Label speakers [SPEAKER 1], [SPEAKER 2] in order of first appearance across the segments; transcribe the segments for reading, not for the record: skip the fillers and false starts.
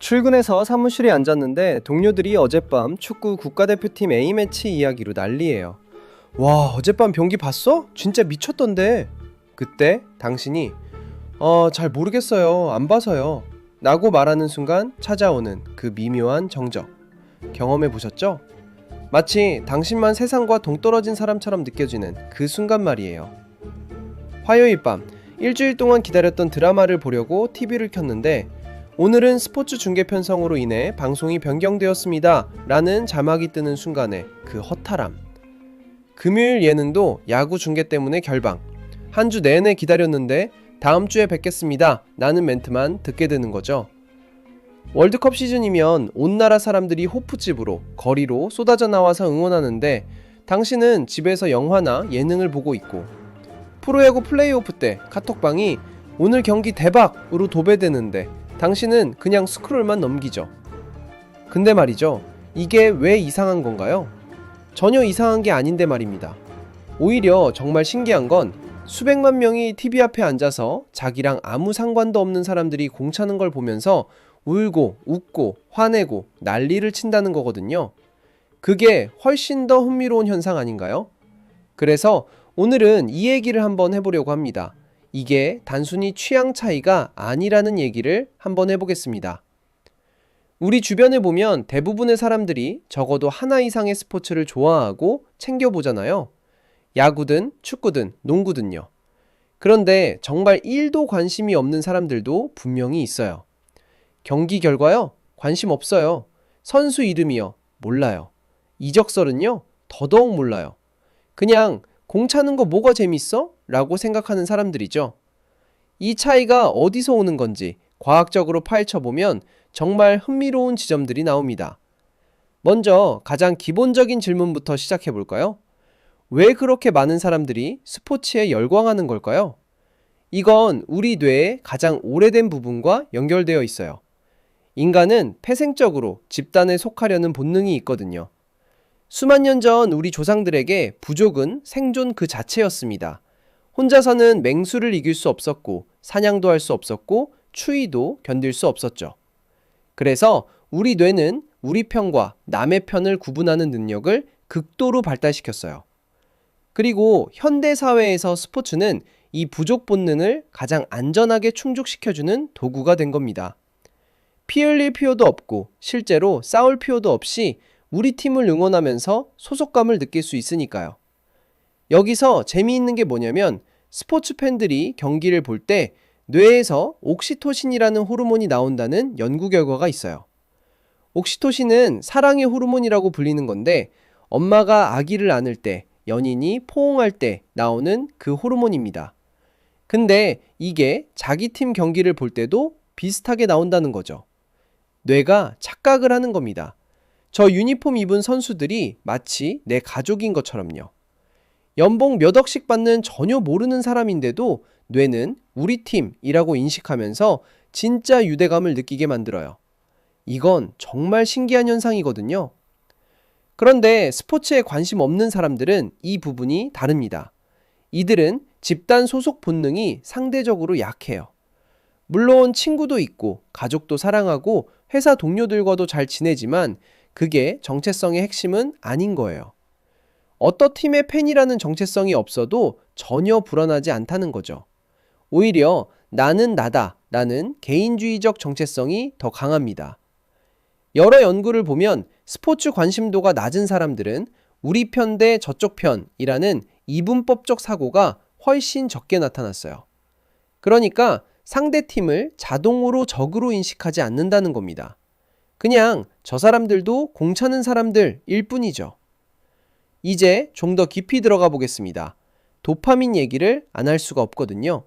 [SPEAKER 1] 출근해서 사무실에 앉았는데 동료들이 어젯밤 축구 국가대표팀 A매치 이야기로 난리예요. 와, 어젯밤 경기 봤어? 진짜 미쳤던데. 그때 당신이 잘 모르겠어요. 안 봐서요. 라고 말하는 순간 찾아오는 그 미묘한 정적. 경험해 보셨죠? 마치 당신만 세상과 동떨어진 사람처럼 느껴지는 그 순간 말이에요. 화요일 밤 일주일 동안 기다렸던 드라마를 보려고 TV를 켰는데 오늘은 스포츠 중계 편성으로 인해 방송이 변경되었습니다 라는 자막이 뜨는 순간에 그 허탈함. 금요일 예능도 야구 중계 때문에 결방. 한 주 내내 기다렸는데 다음 주에 뵙겠습니다 라는 멘트만 듣게 되는 거죠. 월드컵 시즌이면 온 나라 사람들이 호프집으로 거리로 쏟아져 나와서 응원하는데 당신은 집에서 영화나 예능을 보고 있고, 프로야구 플레이오프 때 카톡방이 오늘 경기 대박으로 도배되는데 당신은 그냥 스크롤만 넘기죠. 근데 말이죠, 이게 왜 이상한 건가요? 전혀 이상한 게 아닌데 말입니다. 오히려 정말 신기한 건 수백만 명이 TV 앞에 앉아서 자기랑 아무 상관도 없는 사람들이 공차는 걸 보면서 울고 웃고 화내고 난리를 친다는 거거든요. 그게 훨씬 더 흥미로운 현상 아닌가요? 그래서 오늘은 이 얘기를 한번 해보려고 합니다. 이게 단순히 취향 차이가 아니라는 얘기를 한번 해보겠습니다. 우리 주변에 보면 대부분의 사람들이 적어도 하나 이상의 스포츠를 좋아하고 챙겨보잖아요. 야구든 축구든 농구든요. 그런데 정말 1도 관심이 없는 사람들도 분명히 있어요. 경기 결과요? 관심 없어요. 선수 이름이요? 몰라요. 이적설은요? 더더욱 몰라요. 그냥 공 차는 거 뭐가 재밌어? 라고 생각하는 사람들이죠. 이 차이가 어디서 오는 건지 과학적으로 파헤쳐보면 정말 흥미로운 지점들이 나옵니다. 먼저 가장 기본적인 질문부터 시작해볼까요? 왜 그렇게 많은 사람들이 스포츠에 열광하는 걸까요? 이건 우리 뇌의 가장 오래된 부분과 연결되어 있어요. 인간은 태생적으로 집단에 속하려는 본능이 있거든요. 수만 년 전 우리 조상들에게 부족은 생존 그 자체였습니다. 혼자서는 맹수를 이길 수 없었고, 사냥도 할 수 없었고, 추위도 견딜 수 없었죠. 그래서 우리 뇌는 우리 편과 남의 편을 구분하는 능력을 극도로 발달시켰어요. 그리고 현대사회에서 스포츠는 이 부족 본능을 가장 안전하게 충족시켜주는 도구가 된 겁니다. 피 흘릴 필요도 없고 실제로 싸울 필요도 없이 우리 팀을 응원하면서 소속감을 느낄 수 있으니까요. 여기서 재미있는 게 뭐냐면 스포츠 팬들이 경기를 볼 때 뇌에서 옥시토신이라는 호르몬이 나온다는 연구 결과가 있어요. 옥시토신은 사랑의 호르몬이라고 불리는 건데 엄마가 아기를 안을 때, 연인이 포옹할 때 나오는 그 호르몬입니다. 근데 이게 자기 팀 경기를 볼 때도 비슷하게 나온다는 거죠. 뇌가 착각을 하는 겁니다. 저 유니폼 입은 선수들이 마치 내 가족인 것처럼요. 연봉 몇 억씩 받는 전혀 모르는 사람인데도 뇌는 우리 팀이라고 인식하면서 진짜 유대감을 느끼게 만들어요. 이건 정말 신기한 현상이거든요. 그런데 스포츠에 관심 없는 사람들은 이 부분이 다릅니다. 이들은 집단 소속 본능이 상대적으로 약해요. 물론 친구도 있고 가족도 사랑하고 회사 동료들과도 잘 지내지만 그게 정체성의 핵심은 아닌 거예요. 어떤 팀의 팬이라는 정체성이 없어도 전혀 불안하지 않다는 거죠. 오히려 나는 나다 라는 개인주의적 정체성이 더 강합니다. 여러 연구를 보면 스포츠 관심도가 낮은 사람들은 우리 편 대 저쪽 편이라는 이분법적 사고가 훨씬 적게 나타났어요. 그러니까 상대팀을 자동으로 적으로 인식하지 않는다는 겁니다. 그냥 저 사람들도 공 차는 사람들일 뿐이죠. 이제 좀 더 깊이 들어가 보겠습니다. 도파민 얘기를 안 할 수가 없거든요.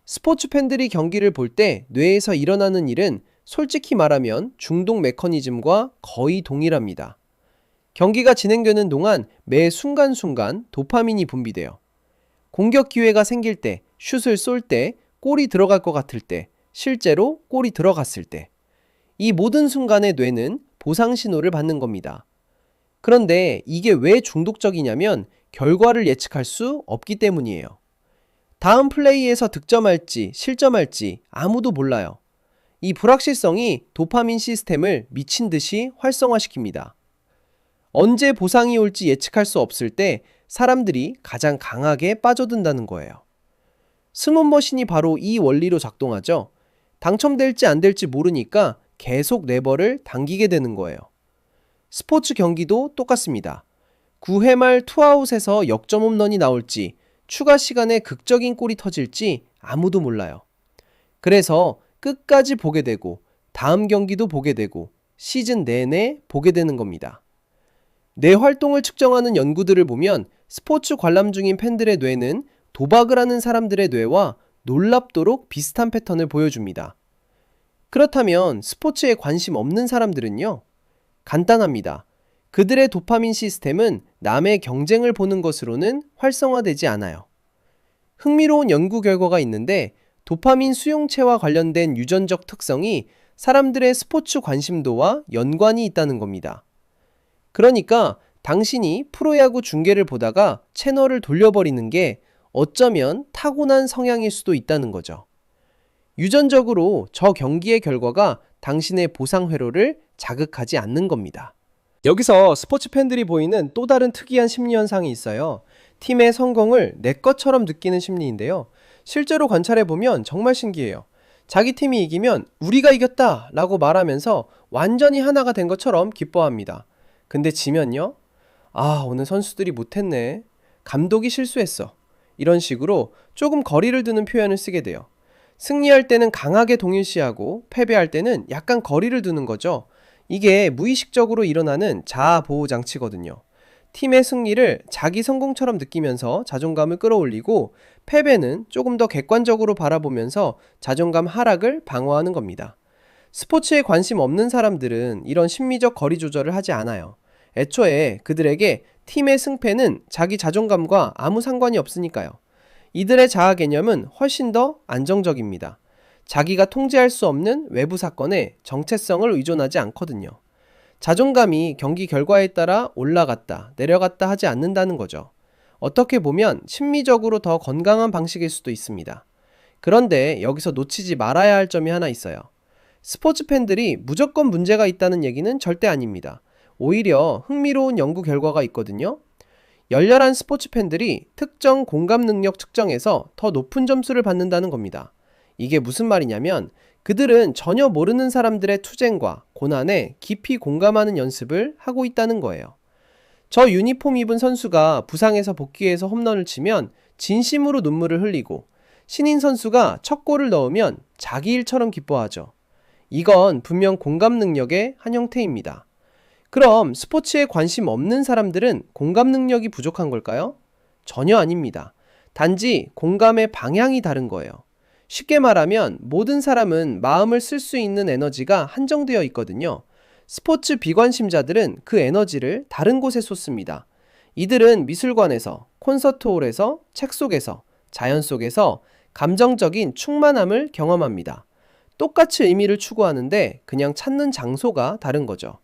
[SPEAKER 1] 스포츠 팬들이 경기를 볼 때 뇌에서 일어나는 일은 솔직히 말하면 중독 메커니즘과 거의 동일합니다. 경기가 진행되는 동안 매 순간순간 도파민이 분비돼요. 공격 기회가 생길 때, 슛을 쏠 때, 골이 들어갈 것 같을 때, 실제로 골이 들어갔을 때, 이 모든 순간에 뇌는 보상 신호를 받는 겁니다. 그런데 이게 왜 중독적이냐면 결과를 예측할 수 없기 때문이에요. 다음 플레이에서 득점할지 실점할지 아무도 몰라요. 이 불확실성이 도파민 시스템을 미친 듯이 활성화시킵니다. 언제 보상이 올지 예측할 수 없을 때 사람들이 가장 강하게 빠져든다는 거예요. 스롯머신이 바로 이 원리로 작동하죠. 당첨될지 안 될지 모르니까 계속 레버를 당기게 되는 거예요. 스포츠 경기도 똑같습니다. 9회 말 투아웃에서 역점 홈런이 나올지 추가 시간에 극적인 골이 터질지 아무도 몰라요. 그래서 끝까지 보게 되고 다음 경기도 보게 되고 시즌 내내 보게 되는 겁니다. 뇌 활동을 측정하는 연구들을 보면 스포츠 관람 중인 팬들의 뇌는 도박을 하는 사람들의 뇌와 놀랍도록 비슷한 패턴을 보여줍니다. 그렇다면 스포츠에 관심 없는 사람들은요? 간단합니다. 그들의 도파민 시스템은 남의 경쟁을 보는 것으로는 활성화되지 않아요. 흥미로운 연구 결과가 있는데 도파민 수용체와 관련된 유전적 특성이 사람들의 스포츠 관심도와 연관이 있다는 겁니다. 그러니까 당신이 프로야구 중계를 보다가 채널을 돌려버리는 게 어쩌면 타고난 성향일 수도 있다는 거죠. 유전적으로 저 경기의 결과가 당신의 보상 회로를 자극하지 않는 겁니다. 여기서 스포츠 팬들이 보이는 또 다른 특이한 심리 현상이 있어요. 팀의 성공을 내 것처럼 느끼는 심리인데요. 실제로 관찰해보면 정말 신기해요. 자기 팀이 이기면 우리가 이겼다 라고 말하면서 완전히 하나가 된 것처럼 기뻐합니다. 근데 지면요? 아, 오늘 선수들이 못했네. 감독이 실수했어. 이런 식으로 조금 거리를 두는 표현을 쓰게 돼요. 승리할 때는 강하게 동일시하고 패배할 때는 약간 거리를 두는 거죠. 이게 무의식적으로 일어나는 자아 보호 장치거든요. 팀의 승리를 자기 성공처럼 느끼면서 자존감을 끌어올리고 패배는 조금 더 객관적으로 바라보면서 자존감 하락을 방어하는 겁니다. 스포츠에 관심 없는 사람들은 이런 심리적 거리 조절을 하지 않아요. 애초에 그들에게 팀의 승패는 자기 자존감과 아무 상관이 없으니까요. 이들의 자아 개념은 훨씬 더 안정적입니다. 자기가 통제할 수 없는 외부 사건에 정체성을 의존하지 않거든요. 자존감이 경기 결과에 따라 올라갔다, 내려갔다 하지 않는다는 거죠. 어떻게 보면 심리적으로 더 건강한 방식일 수도 있습니다. 그런데 여기서 놓치지 말아야 할 점이 하나 있어요. 스포츠 팬들이 무조건 문제가 있다는 얘기는 절대 아닙니다. 오히려 흥미로운 연구 결과가 있거든요. 열렬한 스포츠 팬들이 특정 공감 능력 측정에서 더 높은 점수를 받는다는 겁니다. 이게 무슨 말이냐면 그들은 전혀 모르는 사람들의 투쟁과 고난에 깊이 공감하는 연습을 하고 있다는 거예요. 저 유니폼 입은 선수가 부상에서 복귀해서 홈런을 치면 진심으로 눈물을 흘리고 신인 선수가 첫 골을 넣으면 자기 일처럼 기뻐하죠. 이건 분명 공감 능력의 한 형태입니다. 그럼 스포츠에 관심 없는 사람들은 공감 능력이 부족한 걸까요? 전혀 아닙니다. 단지 공감의 방향이 다른 거예요. 쉽게 말하면 모든 사람은 마음을 쓸 수 있는 에너지가 한정되어 있거든요. 스포츠 비관심자들은 그 에너지를 다른 곳에 쏟습니다. 이들은 미술관에서, 콘서트홀에서, 책 속에서, 자연 속에서 감정적인 충만함을 경험합니다. 똑같이 의미를 추구하는데 그냥 찾는 장소가 다른 거죠.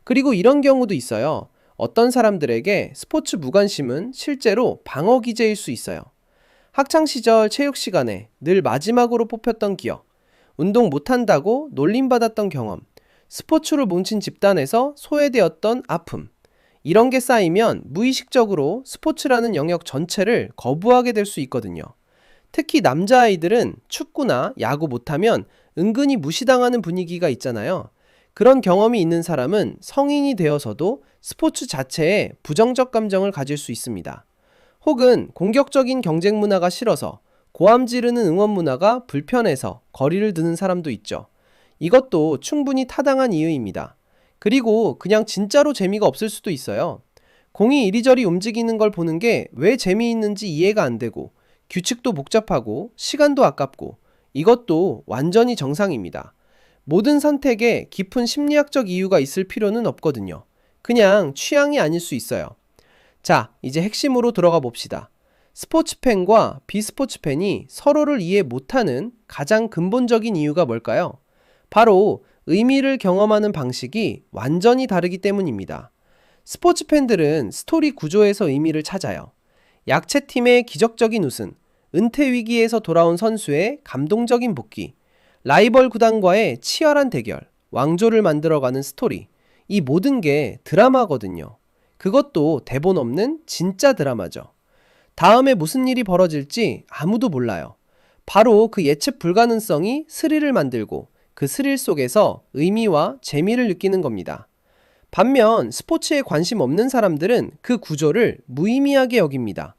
[SPEAKER 1] 그리고 이런 경우도 있어요. 어떤 사람들에게 스포츠 무관심은 실제로 방어 기제일 수 있어요. 학창시절 체육 시간에 늘 마지막으로 뽑혔던 기억, 운동 못한다고 놀림받았던 경험, 스포츠로 뭉친 집단에서 소외되었던 아픔, 이런 게 쌓이면 무의식적으로 스포츠라는 영역 전체를 거부하게 될 수 있거든요. 특히 남자아이들은 축구나 야구 못하면 은근히 무시당하는 분위기가 있잖아요. 그런 경험이 있는 사람은 성인이 되어서도 스포츠 자체에 부정적 감정을 가질 수 있습니다. 혹은 공격적인 경쟁 문화가 싫어서 고함 지르는 응원 문화가 불편해서 거리를 두는 사람도 있죠. 이것도 충분히 타당한 이유입니다. 그리고 그냥 진짜로 재미가 없을 수도 있어요. 공이 이리저리 움직이는 걸 보는 게 왜 재미있는지 이해가 안 되고 규칙도 복잡하고 시간도 아깝고 이것도 완전히 정상입니다. 모든 선택에 깊은 심리학적 이유가 있을 필요는 없거든요. 그냥 취향이 아닐 수 있어요. 자, 이제 핵심으로 들어가 봅시다. 스포츠 팬과 비스포츠 팬이 서로를 이해 못하는 가장 근본적인 이유가 뭘까요? 바로 의미를 경험하는 방식이 완전히 다르기 때문입니다. 스포츠 팬들은 스토리 구조에서 의미를 찾아요. 약체팀의 기적적인 우승, 은퇴 위기에서 돌아온 선수의 감동적인 복귀, 라이벌 구단과의 치열한 대결, 왕조를 만들어가는 스토리, 이 모든 게 드라마거든요. 그것도 대본 없는 진짜 드라마죠. 다음에 무슨 일이 벌어질지 아무도 몰라요. 바로 그 예측 불가능성이 스릴을 만들고 그 스릴 속에서 의미와 재미를 느끼는 겁니다. 반면 스포츠에 관심 없는 사람들은 그 구조를 무의미하게 여깁니다.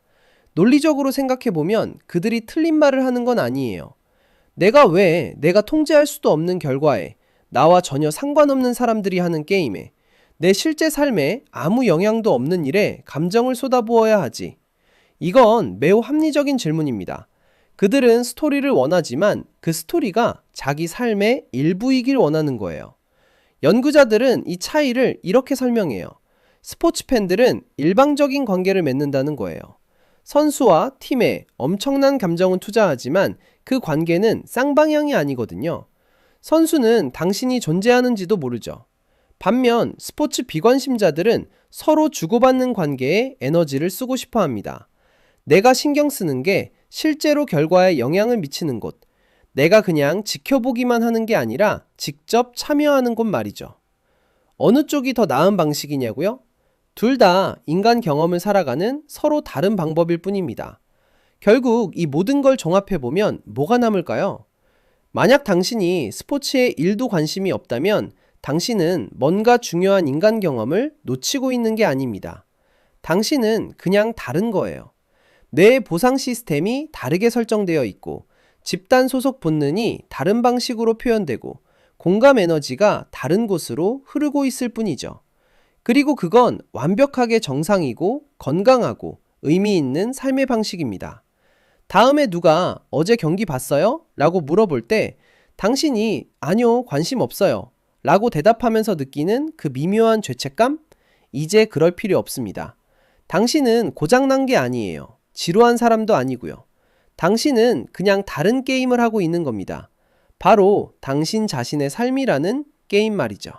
[SPEAKER 1] 논리적으로 생각해보면 그들이 틀린 말을 하는 건 아니에요. 내가 통제할 수도 없는 결과에, 나와 전혀 상관없는 사람들이 하는 게임에, 내 실제 삶에 아무 영향도 없는 일에 감정을 쏟아부어야 하지? 이건 매우 합리적인 질문입니다. 그들은 스토리를 원하지만 그 스토리가 자기 삶의 일부이길 원하는 거예요. 연구자들은 이 차이를 이렇게 설명해요. 스포츠 팬들은 일방적인 관계를 맺는다는 거예요. 선수와 팀에 엄청난 감정은 투자하지만 그 관계는 쌍방향이 아니거든요. 선수는 당신이 존재하는지도 모르죠. 반면 스포츠 비관심자들은 서로 주고받는 관계에 에너지를 쓰고 싶어 합니다. 내가 신경 쓰는 게 실제로 결과에 영향을 미치는 곳, 내가 그냥 지켜보기만 하는 게 아니라 직접 참여하는 곳 말이죠. 어느 쪽이 더 나은 방식이냐고요? 둘 다 인간 경험을 살아가는 서로 다른 방법일 뿐입니다. 결국 이 모든 걸 종합해보면 뭐가 남을까요? 만약 당신이 스포츠에 1도 관심이 없다면 당신은 뭔가 중요한 인간 경험을 놓치고 있는 게 아닙니다. 당신은 그냥 다른 거예요. 뇌의 보상 시스템이 다르게 설정되어 있고 집단 소속 본능이 다른 방식으로 표현되고 공감 에너지가 다른 곳으로 흐르고 있을 뿐이죠. 그리고 그건 완벽하게 정상이고 건강하고 의미 있는 삶의 방식입니다. 다음에 누가 어제 경기 봤어요? 라고 물어볼 때 당신이 아니요, 관심 없어요 라고 대답하면서 느끼는 그 미묘한 죄책감? 이제 그럴 필요 없습니다. 당신은 고장난 게 아니에요. 지루한 사람도 아니고요. 당신은 그냥 다른 게임을 하고 있는 겁니다. 바로 당신 자신의 삶이라는 게임 말이죠.